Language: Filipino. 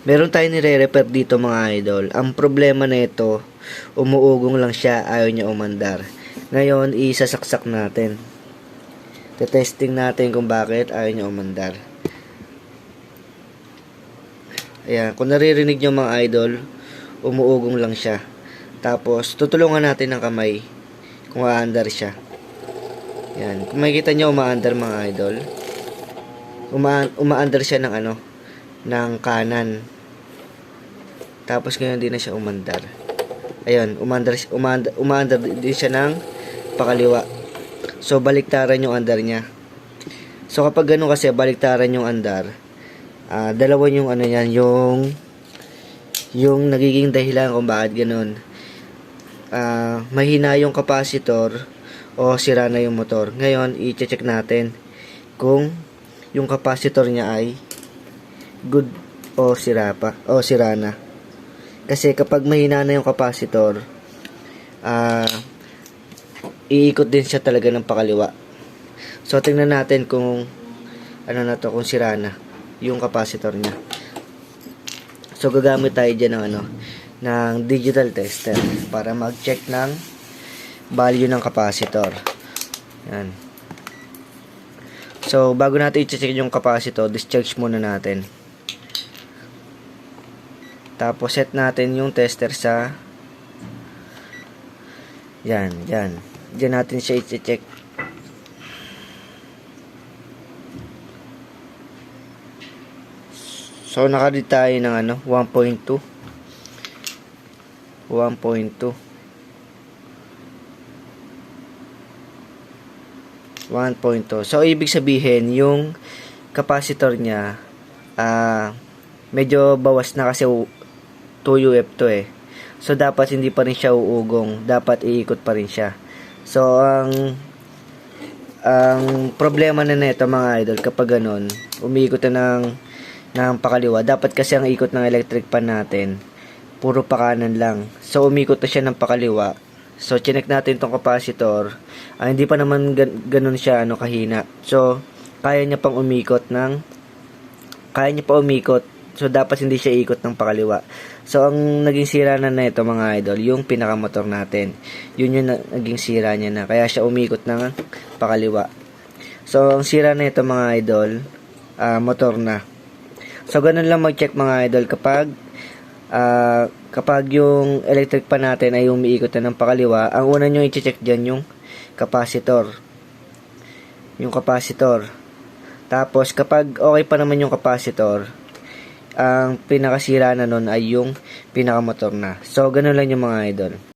Meron tayong nire-repair dito mga idol. Ang problema na ito, umuugong lang siya, ayaw niya umandar. Ngayon, isasaksak natin. Testing natin kung bakit ayaw niya umandar. Ayan, kung naririnig niyo mga idol, umuugong lang siya. Tapos, tutulungan natin ng kamay kung aandar siya. Ayan, kung makikita niyo umaandar mga idol, umaandar siya ng ng kanan. Tapos ngayon din na siya umandar. Ayun, umaandar din siya ng pakaliwa. So baliktaran yung andar niya. So kapag ganun kasi baliktaran yung andar, dalawa yung niyan, yung nagiging dahilan kung bakit ganun. Mahina yung capacitor o sira na yung motor. Ngayon, i-check natin kung yung capacitor niya ay good o sira na. Kasi kapag mahina na yung capacitor, iikot din siya talaga ng pakaliwa. So tingnan natin kung kung sira na yung capacitor niya. So gagamit tayo diyan ng digital tester para mag-check ng value ng capacitor. Yan. So bago natin i-check yung capacitor, discharge muna natin. Tapos set natin yung tester sa yan. Diyan natin siya i-check. So naka-read tayo ng 1.2. 1.2. So ibig sabihin yung capacitor niya medyo bawas na kasi 2UF to eh. So dapat hindi pa rin siya uugong, dapat iikot pa rin siya. So ang problema na nito mga idol, kapag ganun umiikot na ng pakaliwa, dapat kasi ang ikot ng electric pan natin puro pakanan lang. So umikot na siya ng pakaliwa. So chinek natin tong capacitor, hindi pa naman ganun siya kahina. So kaya niya pa umikot. So dapat hindi siya ikot ng pakaliwa. So ang naging sira na ito mga idol, yung pinakamotor natin. Yun yung naging sira niya na, kaya siya umikot ng pakaliwa. So ang sira na ito mga idol, motor na. So ganun lang mag-check mga idol kapag yung electric pan natin ay umiikot na ng pakaliwa. Ang una nyo i-check dyan yung capacitor. Tapos kapag okay pa naman yung capacitor, ang pinakasira na nun ay yung pinakamotor na. So ganun lang yung mga idol.